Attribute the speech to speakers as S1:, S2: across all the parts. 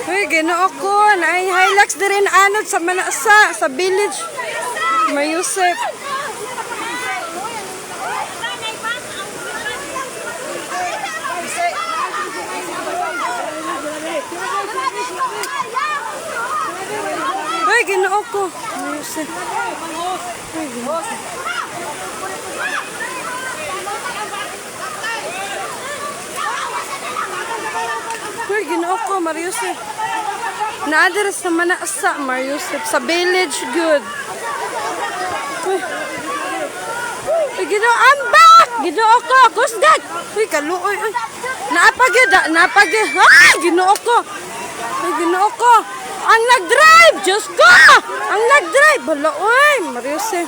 S1: Uy, ginoo ko. Naay Hilux din rin anod sa Manasa, sa village. May Yusef. Uy, ginoo ko. May Yusef. Uy, ginoo ko. Uy, ginoo ko, Mariusef. Na-address sa Manasa, Mariusef. Sa village, good. Uy, ginoo, ambak! Ginoo ko, kusgat! Uy, kaluoy, uy. Naapagid, naapagid. Ay, ginoo ko. Uy, ginoo ko. Ang nag-drive, Diyos ko! Ang nag-drive, bala, uy, Mariusef.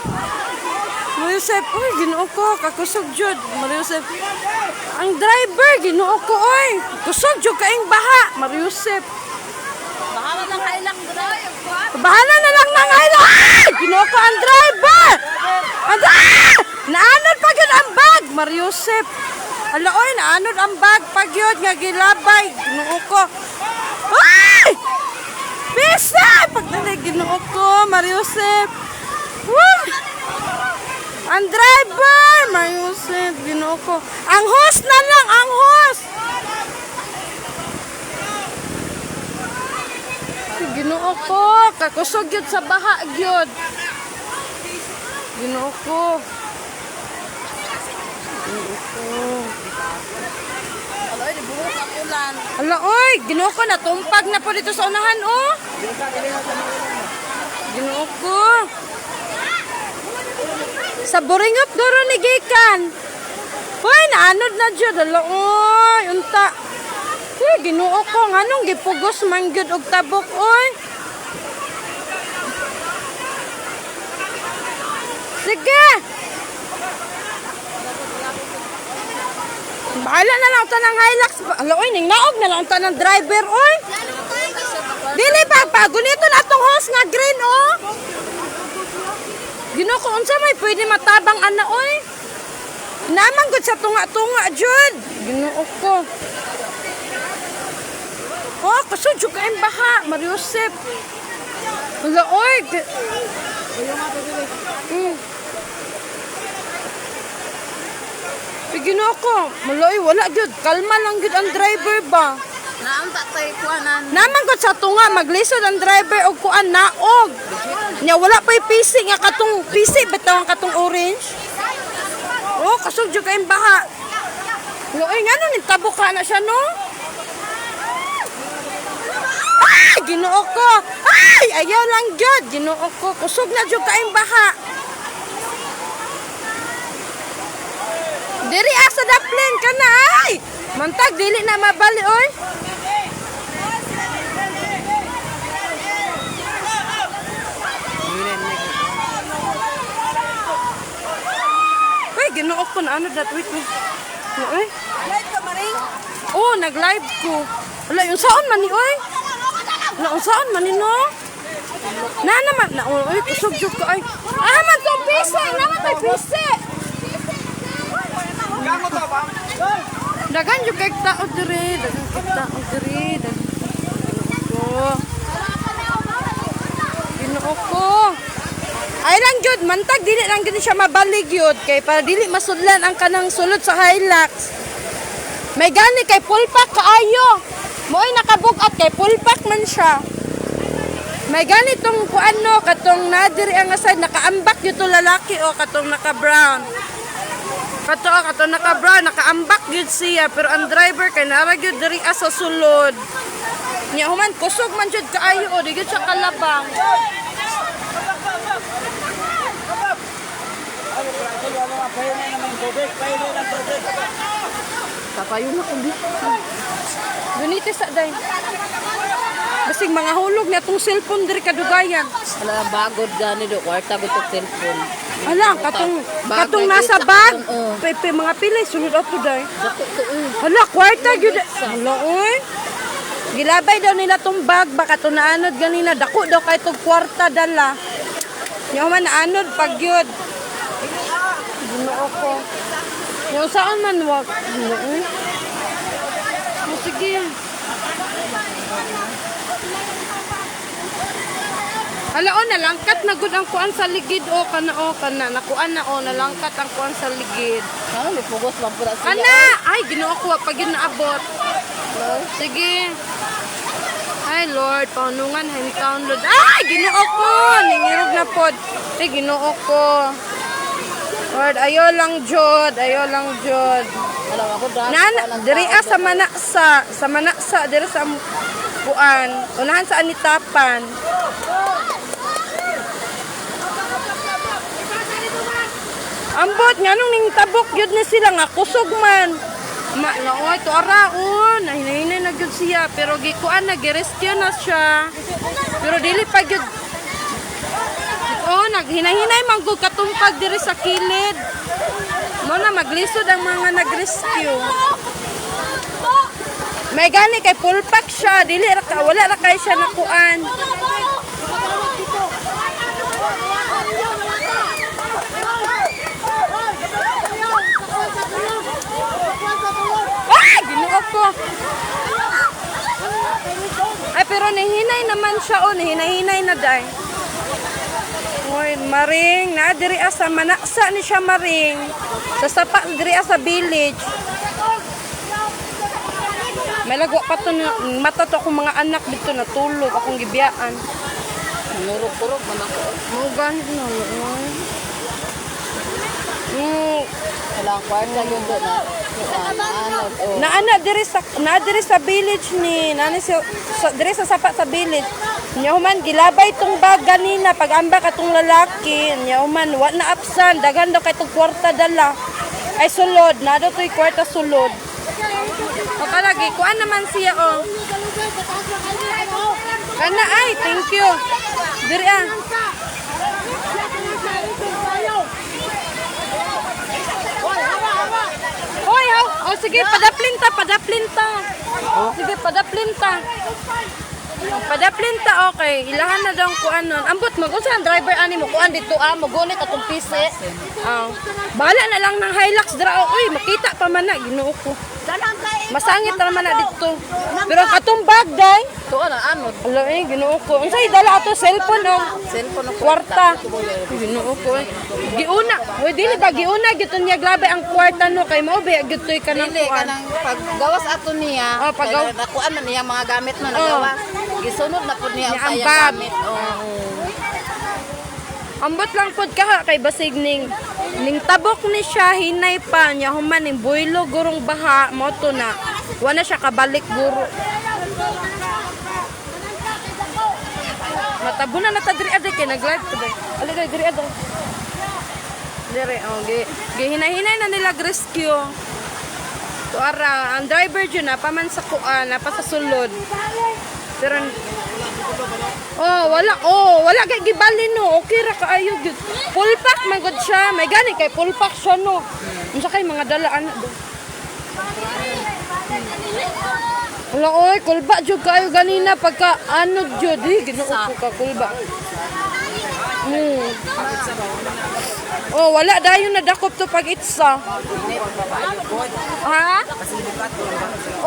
S1: Mariusef, uy, ginoo ko, kakusog jud, Mariusef. Ang driver, ginoo ko, oy. Kusog jud kaing baha, Mariusef.
S2: Bahala ng kailang bro.
S1: Bahala na lang ng haylo. Ay, ginoo ko ang driver. Naanod pa gyud ang bag, Mariusef. Ala, oy, naanod ang bag pag yun nga gilabay, ginoo ko. Ay! Pisa! Pagdali, ginoo ko, Mariusef. Woo! Ang driver, Mariusef, ginoo ko. Ang host na lang, ang host. Ginoo ko, kakusog yun sa baha gyud. Ginoo ko. Ginoo ko.
S2: Aloy, buhok ang ulan.
S1: Ala, oy, ginoo ko, natumpag na po dito sa unahan, oh. Ginoo ko. Sa Boringop duro ni gikan. Hoy, naanod na jud, ala, oy, unta. Uy, ginoo ko, nganong gipugos man gyud og tabok, oy. Sige. Bahala na lang ito ng Hilux. Ala, oy, ningnaog na lang ito ng driver, oy. Dili ba, pagunito na itong hose nga green, oh. Ginoo ko, unsa may pwede matabang ana, oy. Naman gud sa tunga-tunga, jud. Ginoo ko. Oh, kasudyo ka yung baha, Mariusef. Wala, oy. Ginoo ko. Maloy, wala, gud. Kalma lang, gud ang driver ba?
S2: Naam tatay kuanan.
S1: Naman gud sa tunga, maglisod ang driver og kuan naog. Nya wala pa yung PC nga katong PC, bitaw ang katong orange. Oh, kasudyo ka yung baha. Loy, nga nun, tabok ka na siya, no? Ay, ginoo ko. Ay, ayaw lang jud. Ginoo ko. Kusog na jud kaing baha. Diri asa daplin ka na, ay. Mantag, dili na mabali, oy. Uy, ginoo ko na ano dat. Wait, wait. Uy.
S2: Live ka maring.
S1: Oh, nag-live ko. Wala, yung saan man ni, oy. Wala, yung saan man ni, no? Na naman, na, oy, kusog-jog ka, ay. Ah, man tong pise, naman may pise. Dagan yung kay tao dire, dagan kay tao dire, Ginoo ko. Ay lang jud, mantag dili lang gid siya mabalig yun, kay para dili masudlan ang kanang sulod sa Hilux. May gani kay full pack kaayo. Mo'y nakabugat kay full pack man siya. May ganitong kuano katong nadiri ang aside nakaambak gyud to lalaki o katong naka-brown. Katong naka-brown nakaambak gyud siya pero ang driver kay nara gyud diri sa sulod. Nya human kusog man jud kaayo o di gyud siya kalabang. Kapayo na kundi. Gunite sa day. Basig mga hulog na itong cellphone diri kadugayan.
S2: Wala bagod gani do kwarta go to cellphone.
S1: Hala, katong nasa bag. Pepe mga pilay sulod ato day. Hala, kwarta gyud. Hala, oy. Gilabay daw nila tong bag baka to naanod ganina dako daw kay tong kwarta dala. Nya man naanod pag gyud. Ginoo ko. Yung saan man wag. Sige. Hala o, nalangkat na gud ang kuan sa ligid o kana nakuan na o nalangkat ang kuan sa ligid.
S2: Ano, may pugos lang pula siya.
S1: Ana, ay ginoo ko pag yun naabot. Sige. Ay Lord, paunungan hometown Lord. Ay ginoo ko, ningirog na pod. Ay ginoo ko. Lord, ayo lang jud.
S2: Alam ako dahil.
S1: Nana, diri sa manaksa diri sa kuan. Unahan sa anitapan. Ambot nga nung ning tabok yun ni sila nga kusog man. Naoy to araon, hinahinay na gyud siya pero gikuan na girescue na siya. Pero dili pa gyud. Oh, naghinahinay man gud katumpag diri sa kilid. Mo na maglisod ang mga nag-rescue. May gani kay full pack siya, dili ra wala ra kay siya nakuan. Ginoo ko. Ay, pero nahinay naman siya o. Nahinay na day. Uy, Maring. Diri sa manaksa ni siya, Maring. Sa sapa, diri sa village. May lagwa pa to. Mata to akong mga anak dito natulog. Akong gibiyaan.
S2: Nurog-turog man ako.
S1: Mugahit na.
S2: Walang kwarta yun doon na.
S1: Naana diri sa village ni diri sa sapa sa village. Nya human gilabay tong bag ganina pag amba katong lalaki. Nya human wa na absan daghan daw kay tong kwarta dala. Ay sulod na daw toy kwarta sulod. O kalagi kuan naman siya o. Kana ay thank you. Diri Hoy, oh, sige, padaplin ta. Sige, padaplin ta, okay. Ilahan na daw kuan nun. Ambot mo, kung saan driver ani mo, kuan dito magunit atong pisi. Bahala na lang ng Hilux dra. Uy, makita pa man na, ginoo ko. Masangit naman na dito. Pero katong bag, day.
S2: Ito na, ano?
S1: Ala ginoo ko. Unsay dala ato cellphone o?
S2: Cellphone ng
S1: Kwarta. Ginoo ko. Giuna. Uy, dili ba giuna giton niya grabe ang kwarta no kay mao ba gitoy ka nang
S2: Dili,
S1: kuan.
S2: kanang paggawas ato niya. Nakuan man niya mga gamit na nagawas. Gisunod na po niya
S1: Niya
S2: ang
S1: ang
S2: sayang
S1: bag.
S2: gamit.
S1: Ambot lang pod ka kay basig ning tabok ni siya hinay pa niya human ning boylo gurong baha mo to na. Wala siya kabalik guro. Matabunan na ta diri aday kay nag-live today. Ali diri aday. Diri gihinahinay na nila rescue. To ara ang driver jud na paman sa kuan na pa sa sulod. Pero wala kay gibalin no. Okay ra kaayo gyud. Full pack man gud siya. May gani kay full pack siya no. Unsa kay mga dalaan do. Wala oy, kulba jud kayo ganina pagka ano jud ginoo ko ka kulba. Oh, wala dayon na dakop to pag itsa. Ha?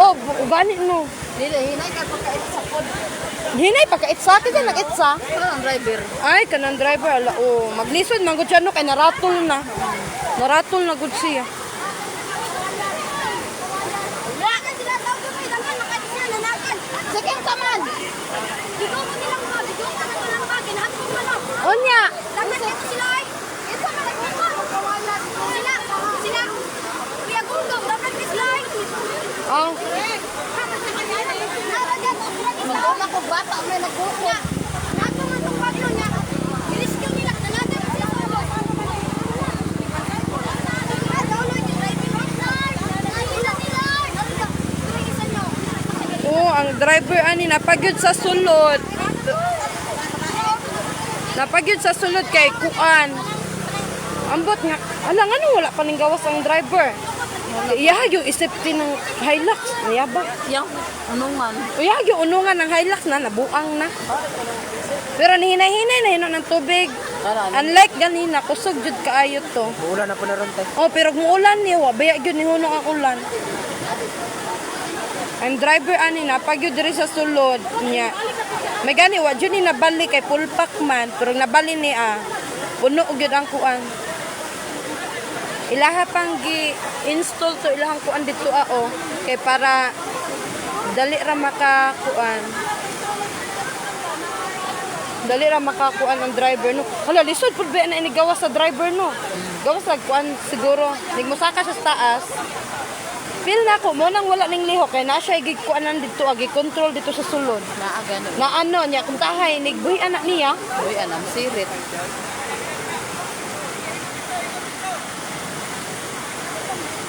S1: Oh, gani no.
S2: Dili, hinay ka pagkait sa pod.
S1: Hinay pagka-itsa kita nag-itsa.
S2: Ang driver.
S1: Ay, kanang driver ala maglisod man gud siya no kay naratol na. Naratol na gud siya.
S2: Sige ka man.
S1: Onya. Oh.
S2: Magdala ko bata may nagbuko.
S1: Oh, ang driver ani napagyud sa sulod. Napagyud sa sulod kay kuan. Ambot nga. Ala nga wala pa ning gawas ang driver. Iya yung isipti ng Hilux, nayabak.
S2: Yang unungan.
S1: Iya yung unungan ng Hilux na nabuang na. Pero nihinay-hinay na hinon ng tubig. Unlike ganina, kusog jud kaayo to.
S3: Ulan na po na ron tayo.
S1: Oh, pero kung ulan niya, baya jud ni hunong ang ulan. Ang driver ani na pag yun diri sa sulod niya. May gani wa jud ni nabali kay full pack man pero nabali ni puno og gyud ang kuan. Ilaha pang gi-install to ilahang kuan dito kay para dali ra makakuan. Dali ra makakuan ang driver no. Hala lisod pud ba na ini gawas sa driver no. Gawas sa kuan siguro. Nigmusaka siya sa taas. Feel na ko mo nang wala ning lihok kay na siya gikuanan dito control dito sa sulod.
S2: Naa gani.
S1: Na ano niya kung tahay nigbuhi anak niya.
S2: Uy, anam sirit.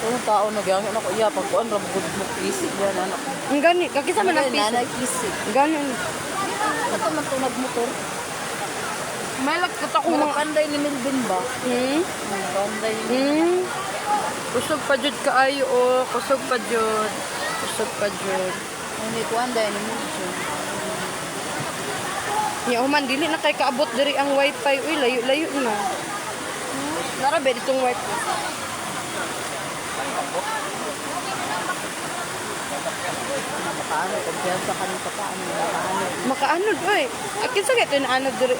S2: Ang tao na gyang ako iya pag kuan ra bugod mo isip yan anak.
S1: Ang gani kakita man ang piso.
S2: Nanay isip.
S1: Gani.
S2: Ato man to nagmotor.
S1: May lagkot ako
S2: Mga
S1: mga
S2: panday ni Melvin ba? Panday ni
S1: Kusog pa jud kaayo kusog pa jud. Kusog pa jud.
S2: Hindi ko anday ni Melvin.
S1: Nya human dili na kay kaabot diri ang wifi. Uy layo-layo na. Nara ba ditong wifi?
S2: Makaano, kumpiyansa ka ng papaano, makaano.
S1: Makaanod oy. Akin sa gito na anod diri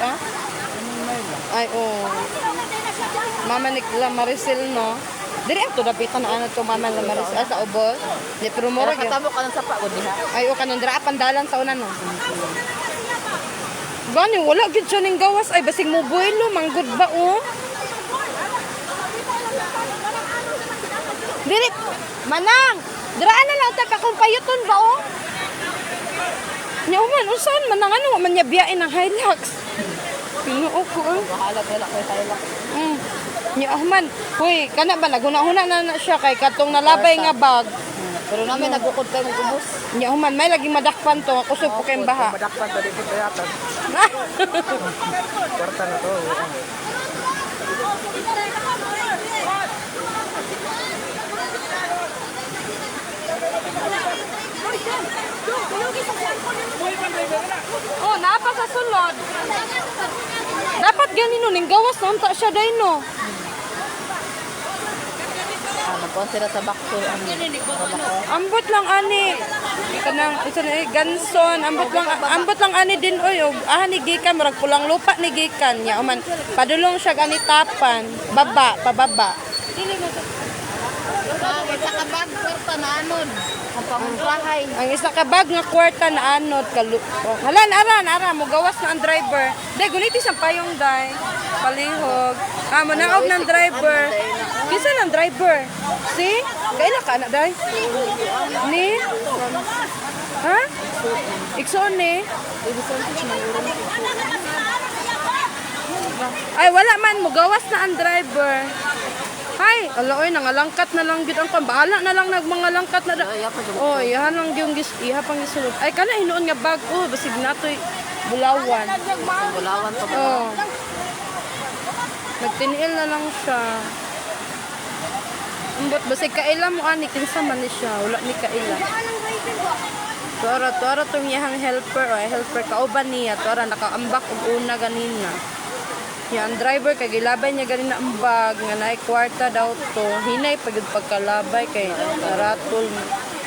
S1: Ay Mama ni La Maricel no. Diri ato dapitan na anod to Mama La Maricel sa ubos. Di pero mura gyud.
S2: Katamo ka ng sapa ko diha.
S1: Ay kanon dira pandalan sa una no. Gani wala gyud siya ning gawas ay basig mo buelo manggod ba Dili manang diraan na lang ta pakumpayuton ba Nya man unsan man nang ano man niya biyain ng Hilux. Pinuo ko
S2: Bahala kay Taylor.
S1: Nya man, huy kana ba naguna-huna na siya kay katong nalabay nga bag.
S2: Pero namin nagukod kay mong ubos.
S1: Nya man may lagi madakpan to kusog po kay baha.
S2: Madakpan ta dito kayatan. Kwarta na to.
S1: Napa sa sulod. Dapat ganino ning gawas na unta siya dai no.
S2: Magkuhan sila sa bakto.
S1: Ambot lang ani. Kanang isa na ganson, ambot lang ani din oy ni gikan murag pulang lupa ni gikan nya man padulong siya gani tapan, pababa.
S2: Sa kabag kwarta na anod. Ang pamunglahay.
S1: Ang isa ka bag nga kwarta na anod Halan ara mo gawas na ang driver. Dai guniti sa payong dai. Palihog. Mo naog ng driver. Kinsa ng driver? Si? Kaila ka na dai? Ni? Ha? Ikson ni? Ay wala man mo gawas na ang driver. Hay, aloy nangalangkat na lang gid ang bahala na lang nagmangalangkat na. Iha lang yung iha pang gisulod. Ay kana hinuon nga bag basig natoy bulawan.
S2: Bulawan pa ba?
S1: Nagtiniil na lang siya. Umbot basig kaila mo ani kinsa man ni siya, wala ni kaila. Tuara tong iyang helper kauban niya, tuara nakaambak og una ganina. Ang driver kay gilabay niya ganina ang bag nga naay kwarta daw to. Hinay pagud pagkalabay kay ratol.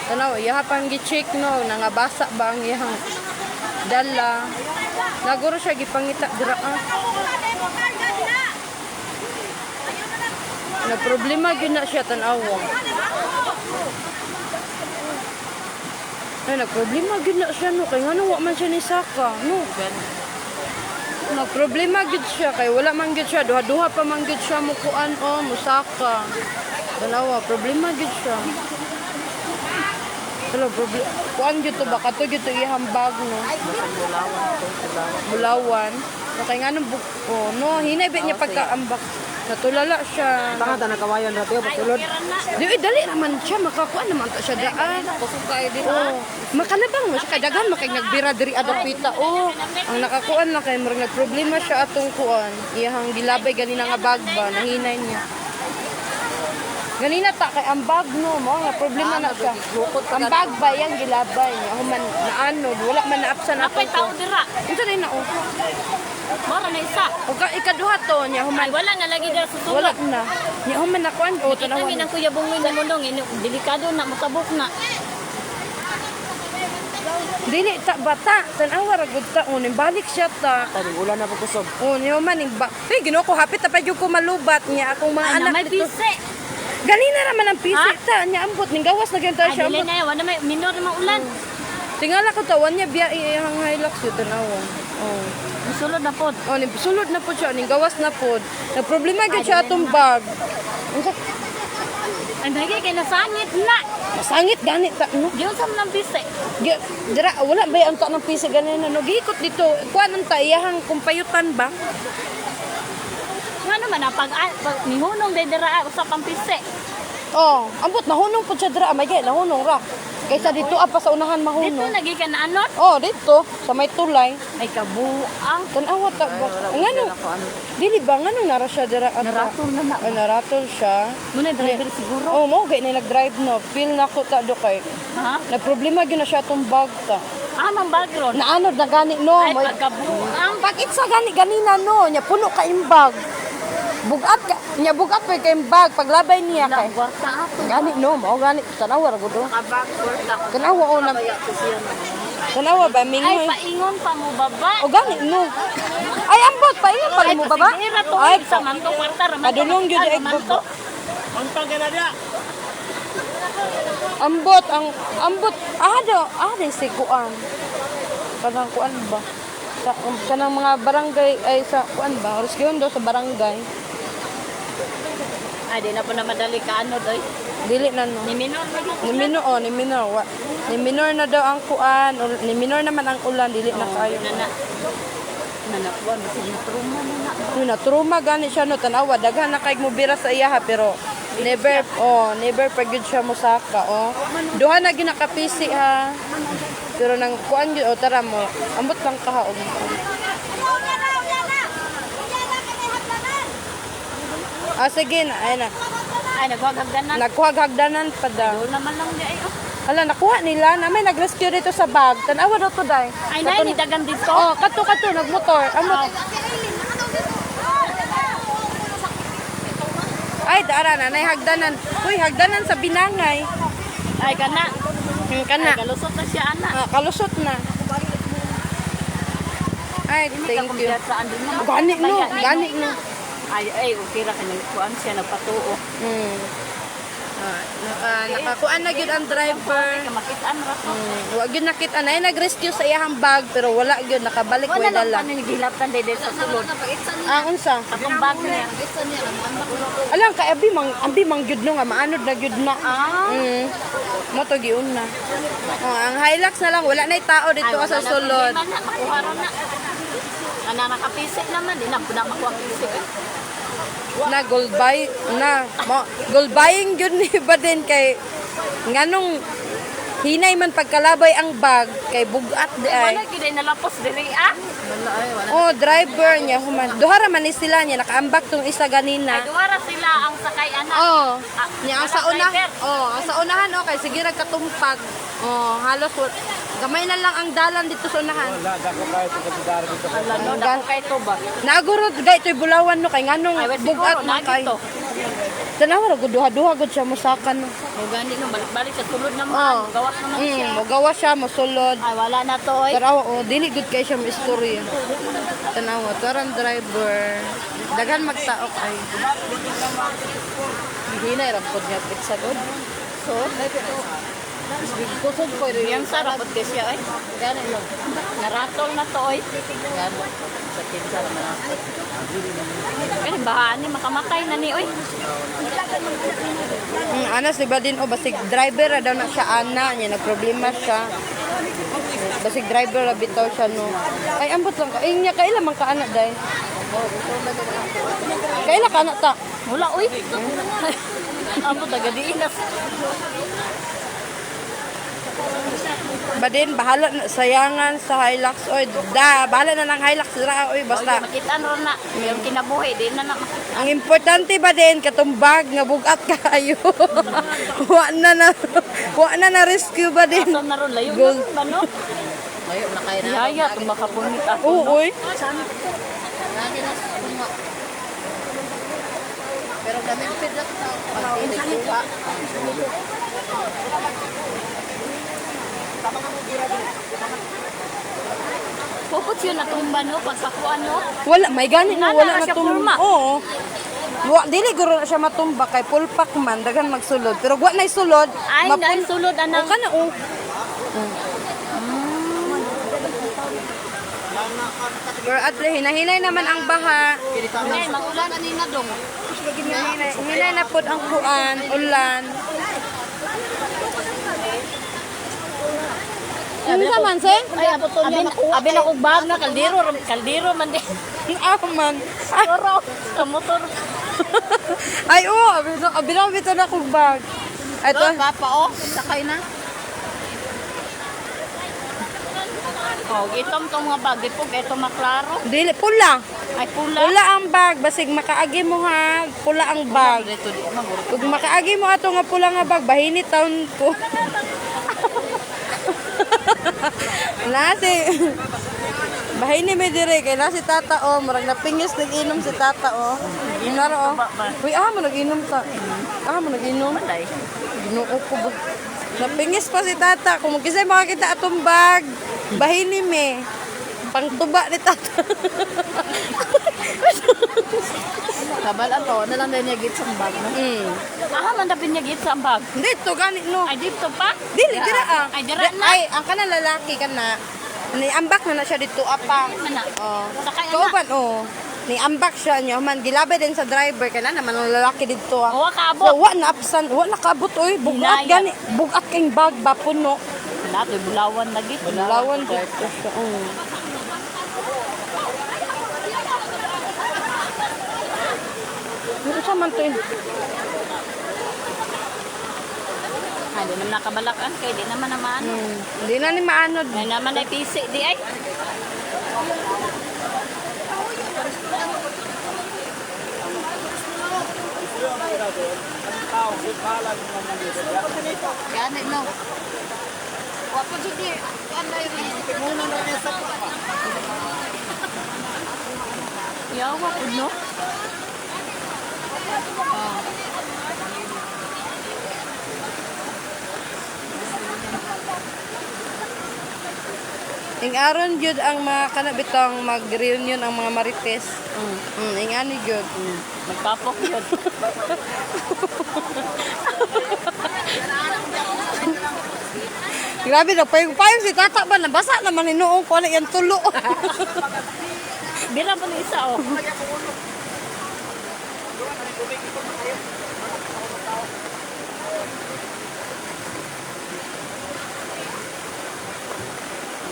S1: Tanaw iya pang gi-check no nangabasa ba ang iyang dala. Naguro siya gipangita dira Na problema gyud na siya tan-awa. Ay nagproblema gyud na siya no kay ngano wa man siya ni saka no. Problema gid siya kay wala man gid siya duha-duha pa man gid siya mukuan musaka. Dalawa problema gid siya. Hello problema. Kuan gid to ba kato gid to iyang bag no. Bulawan. Kay nganong no hinay bet niya pagkaambak. Natulala siya.
S2: Baka ta nakawayan ra tiyo patulod.
S1: Dali naman siya makakuan naman ta siya daan.
S2: Kusukay din.
S1: Makalabang mo siya kay daghan makay nagbira diri adapita. Ang nakakuan lang kay murag nagproblema siya atong kuan. Iyang gilabay ganina nga bag ba nahinay niya. Ganina ta kay ang bag no mo nga problema na siya. Ang bag ba yang gilabay niya human naanod wala man naapsan ato.
S3: Apay tao dira.
S1: Unsa day na
S3: Mara na isa.
S1: Ug ikaduha to niya
S3: Ay,
S1: human
S3: wala nga lagi dira sa sulod.
S1: wala na. Niya human nakuan
S3: Kita
S1: tanawan.
S3: min ang kuya bungoy na mundong. Delikado na, matabok na.
S1: Dili ta bata, tanawa ra gud ta unin balik siya ta.
S2: Tadi ulan na pagkusog.
S1: Niyo man ning ba. Ginoo ko hapit ta pa jud ko malubat niya akong mga
S3: Ano,
S1: anak
S3: may
S1: dito.
S3: bise.
S1: Ganina naman ang pisi ta niya ambot ning gawas na gyud ta siya.
S3: Dili na yan. Wala may minor naman ulan.
S1: Tingala ko tawan niya biya iyang hilux yun tanawa. Oh.
S3: Sulod na pod.
S1: Oh, ni sulod na po siya, ning gawas na po. Na problema gyud siya atong bag. Unsa
S3: Ay, bagay kay nasangit na.
S1: masangit gani ta no?
S3: Diyon sa mga bise.
S1: Dira wala ba ang ta ng pisi ganina no? Giikot dito. Kuan ta iyahang kumpayutan ba?
S3: Nga naman, pag nihunong din dira usap ang bise.
S1: Oh, ambot nahunong po siya dira, may gay nahunong ra. Kaysa dito apa sa unahan
S3: Dito
S1: mahunong.
S3: lagi ka na anot.
S1: Oh, dito sa may tulay.
S3: Ay, kabuang.
S1: Tanawa ta ba? Ngano? Dili ba ngano nara siya dira at
S3: Naratol na na.
S1: naratol siya.
S3: Muna driver siguro.
S1: Oh, mo gay na nag-drive no. Feel na ko ta do kay.
S3: Ha?
S1: Na problema gyud na siya atong bag ta.
S3: Amang background.
S1: Naanod na gani no.
S3: Ay,
S1: May
S3: pagkabuang.
S1: pag itsa gani ganina no, nya puno ka imbag. Bugat ka, nya bugat pa kay imbag paglabay niya kay.
S3: Nagwarta ato.
S1: Gani no, mao gani tanawa ra gud.
S3: Kabag, warta ko.
S1: Tanawa o na. Tanawa ba
S3: Ay,
S1: mingoy?
S3: paingon pa mo baba.
S1: O gani no. Ay ambot pa iyo pala mo baba.
S3: Pasigera to.
S1: Ay
S3: Sa manto, kwarta. Ramanto.
S1: padulong gyud ay
S3: Ramanto.
S1: ambot ang ambot ada si kuan. Kanang kuan ba? Kanang mga barangay ay sa kuan ba? Rescue do sa barangay.
S3: Ay, di na po na madali ka ano doy.
S1: Dili na no.
S3: Ni minor lagi.
S1: Ni minor. Ni minor na daw ang kuan, ni minor naman ang ulan, dili na kayo.
S3: Nana. Nana po, sinutrumo na na.
S1: Yun na, truma gani siya no, tanawa, daghan na kay mubira sa iya ha, pero never pagid siya musaka, oh. Duha na ginakapisi ha. Pero nang kuan gyud, oh, tara mo, ambot lang ka ha, oh. Ah, sige na, ay na.
S3: Ay, nagwag-hagdanan.
S1: Nagkuhag hagdanan pa daw.
S3: Doon naman lang di ay. Oh.
S1: Hala, nakuha nila na may nag-rescue dito sa bag. Tanawa daw to, day.
S3: Ay, nay, ni dagan dito.
S1: Oh, kato, nagmotor. Ambot. Ay, dara na, nay hagdanan. Uy, hagdanan sa binangay.
S3: Ay, kana.
S1: Kana.
S3: Ay, kalusot na siya, ana.
S1: Kalusot na. Ay, thank you.
S3: Saan din na.
S1: Gani no.
S3: Ay, okay ra kanang kuan siya nagpatuo.
S1: Nakakuan na gyud ang driver.
S3: Kamakitaan ra to.
S1: Wa gyud nakita na nag-rescue sa iyang bag pero wala gyud nakabalik
S3: Wala
S1: way
S3: lang
S1: dala.
S3: pa ni gilaptan dede sa sulod.
S1: Unsa?
S3: Atong bag niya.
S1: Alang kay abi mang gyud no nga maanod na gyud na. Mo to giun na. Ang Hilux na lang wala nay tao dito sa sulod.
S3: Makuha ra na. Ana nakapisik naman di na pud makuha pisik.
S1: Na gold buy na gold buying gyud ni ba din kay nganong hinay man pagkalabay ang bag kay bugat di ay.
S3: Wala gid nalapos diri ah.
S1: Oh, driver niya human. Duha ra man ni sila niya nakaambak tong isa ganina.
S3: Ay duwara sila ang sakay anak.
S1: Oh.
S3: Ah,
S1: Niya ang sa una. Oh, ang sa unahan okay sige nagkatumpag. Oh, halos gamay na lang ang dalan dito sa unahan.
S3: Ala no dako kay to ba.
S1: Nagurod gay toy bulawan no kay nganong
S3: Ay
S1: bugat
S3: siguro
S1: na
S3: na
S1: kay.
S3: to.
S1: Tanawa ra gud duha gud siya mosakan no.
S3: O gani no balik-balik sa sulod naman. Gawas naman siya.
S1: Mogawa siya mosulod.
S3: Ay wala na to oy.
S1: Pero oh, dili gud kay siya mo istorya. Tanawa tarang driver. Daghan magtaok ay. Hinay ra pod niya sa god. So, kusog ko rin.
S3: Yang sarap at kasi ay.
S1: Gani no.
S3: Naratol na to oy.
S1: Gani. Sa kinsa na.
S3: Kani bahaan ni makamatay na ni oy.
S1: Anas di ba din o basig driver ra daw na siya ana niya nagproblema siya. Basig driver ra bitaw siya no. Ay ambot lang ka. Ay nya kaila man ka ana day. Kaila ka ana ta.
S3: Wala oy. Amo taga diinas.
S1: Badin bahala na sayangan sa Hilux oy bahala na lang Hilux ra oy basta
S3: Makitaan ron na. Yung kinabuhi di na na.
S1: ang importante ba din katumbag nga bugat kayo. wa na rescue ba din.
S3: So na ron layo
S1: Gold.
S3: na no.
S2: Layo na kayo na.
S3: Yaya kung makapunit ako.
S1: Oo oy.
S2: Pero kami pidat na. Pagtinig ko pa.
S3: Pupot yun natumba no, pagpakuan no.
S1: Wala, may gani na
S3: Nana
S1: wala
S3: na
S1: na
S3: siya
S1: tumba.
S3: pulma.
S1: Oo. Dili guro na siya matumba kay pulpak man daghan magsulod. Pero wa nay sulod.
S3: Ay, dahil sulod
S1: O
S3: anang.
S1: kana o. Pero at hinahinay naman ang baha.
S2: Ay, magulan na ni Nadong.
S1: Hinay na pod ang kuan, ulan. Ano naman, Sen?
S2: Ay, abot to niya nakuha.
S3: Abi na kog bag na kaldero man di.
S1: Ako man. Ay,
S3: Toro, sa motor.
S1: ay oo, abinaw bito na kong bag. Ito,
S2: Ito, gapa oh. Sakay na.
S3: Oh, itom tong mga bag ipog eto maklaro.
S1: dili, pula.
S3: Ay pula.
S1: Pula ang bag, basig makaagi mo ha, pula ang bag.
S2: Dito di maguro.
S1: Kung makaagi mo ato nga pula nga bag, bahini taon ko. Wala si... Bahini may dire, kay na si tata o, marag napingis nag-inom si tata o. Inaro o. Uy, mo nag-inom ta. Mo nag-inom.
S3: Patay.
S1: Ginoo ko ba? Napingis pa si tata. Kung magkisay makakita atong bag, bahini me. Pangtuba ni tata.
S2: Kabalan to, na lang din niya git sa bag no.
S3: Man dapin niya git sa bag.
S1: Hindi, ito gani no.
S3: Ay dito pa.
S1: Dili, dira ah.
S3: Ay, dira na.
S1: Ay, ang kana lalaki kana. Niambak na siya dito apa.
S3: Ana.
S1: Oh.
S3: Sakay ana.
S1: Kauban oh. Niambak siya niya man gilabay din sa driver kana naman ang lalaki dito ah.
S3: Wa
S1: So,
S3: kaabot.
S1: wa na absan, wa na kabot oy. Bugat
S3: Hinaya.
S1: gani, bugat king bag ba puno.
S3: Lato bulawan lagi.
S1: Lawan dito siya. Ano siya man to yun?
S3: Ay, di naman nakabalakan kay di naman naman.
S1: Hindi na ni maanod.
S3: Ay naman ay pisi di ay.
S2: Gani no. Wa po di. Ano yung muna na niya sa
S3: Yawa pud no.
S1: Ing aron jud ang mga kanabitong mag-reunion ang mga marites. Ing ani jud.
S3: Magpapok yun.
S1: Grabe na payong si tata ba nabasa naman hinuong ko na yan tulo.
S3: Bira pa ni isa oh.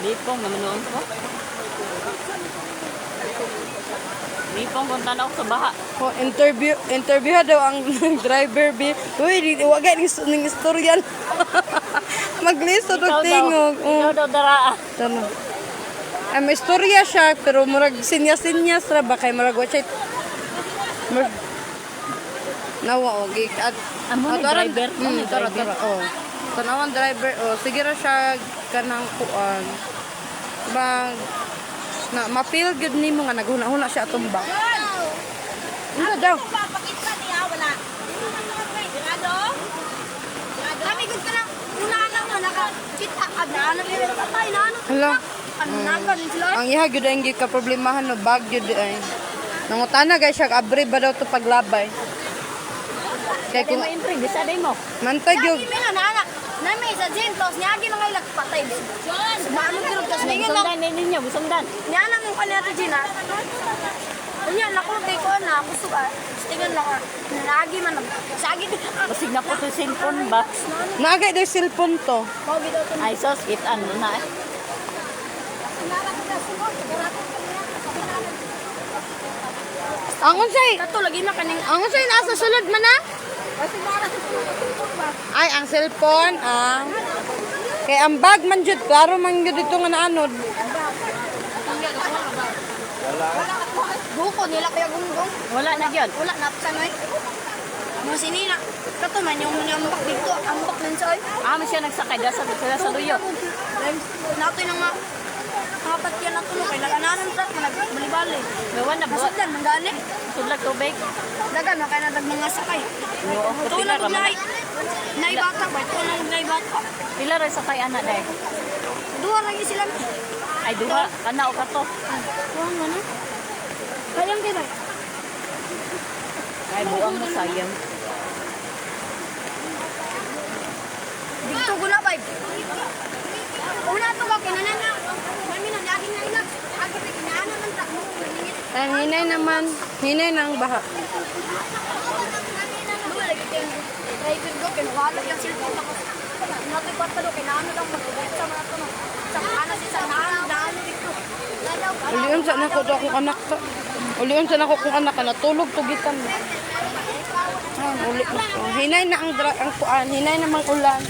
S3: Lipong naman ko. Lipong kung tanaw sa baha.
S1: Oh, interview daw ang driver bi. Uy, wa gay ning istoryan. Maglisto og tingog.
S3: Ikaw daw daraa.
S1: Tama. Ay, may istorya siya, pero murag sinya-sinyas ra ba kay murag wa siya. Nawa, okay.
S3: Amo ni driver, amo ni
S1: tara,
S3: driver.
S1: tara, oh. Tanawan driver, oh. Sige ra siya kanang kuan. Bang, na mapil good ni mo nga naghuna-huna siya atong bag. Ano daw?
S4: Papakita niya, wala. Sigurado? Kami gud ka lang, una-ana mo, nakakita ka na, ano yun, nakatay na, ano?
S1: Hala.
S4: Ano na ba rin sila?
S1: Ang iha gyud ang ka problemahan no bag gyud ay. Nangutana guys siya abri ba daw to paglabay. Kay
S3: Kung
S1: kung
S3: ma-entry, di sa day mo.
S1: mantag
S4: Lagi
S1: yung
S4: may anak, na may sa Zentos, niyagi mga ilag patay. Ano gano'n kasi may ilang,
S3: Gusundan na ninyo, gusundan.
S4: niyana mong kanina ito, Gina. Kanya, naku, kay ko na, gusto ka. Tingnan lang ka. Nagi man, sagi din.
S3: Basig na po sa cellphone ba?
S1: naagay daw cellphone to.
S4: Pogi daw ito.
S3: Ay sos, ano na eh.
S1: Ang unsay,
S4: Kato, lagi na kaning,
S1: ang unsay nasa sulod man na?
S4: kasi para sa
S1: Ay ang cellphone kay ang bag man jud klaro man jud dito nga naanod.
S4: buko nila kaya gunggong.
S3: Wala na yun.
S4: Wala, napsanoy. Mga sinina. Kato man, yung ambak dito, ambak nun sa'yo.
S3: Amo siya nagsakay dahil sa luyo.
S4: Natoy nang kapat yan nato no, kay nagananan sa nagbali-bali.
S3: Gawa na buwan.
S4: Basudan, manggani.
S3: Sudlag tubig.
S4: Dagan, makaya na mga sakay.
S3: Oo, puti
S4: Tulad
S3: na
S4: og
S3: raman.
S4: lahat. Naibata ba? Ito lang naibata.
S3: Pila rin sa kay anak day.
S4: Dua lagi sila.
S3: Ay duha, kana o kato.
S4: Buang mana? Kayang di ba?
S3: Ay buang mo sayang.
S4: Dito gula ba? Una to ka kinanan na. Kami nang daging na ilag. Agi pa kinaanan ng takmo.
S1: Ang hinay naman, hinay ng baha.
S4: Dua lagi ting. Driver ko kinwala yung cellphone ako. Nato patalo kinaanan lang magbuhat sa mga to. Sa ana si sa naan dito.
S1: Ulion sa nako do akong anak to. Ulion sa nako kung anak ka natulog tugitan. Uli. Hinay na ang kuan, hinay namang ulan.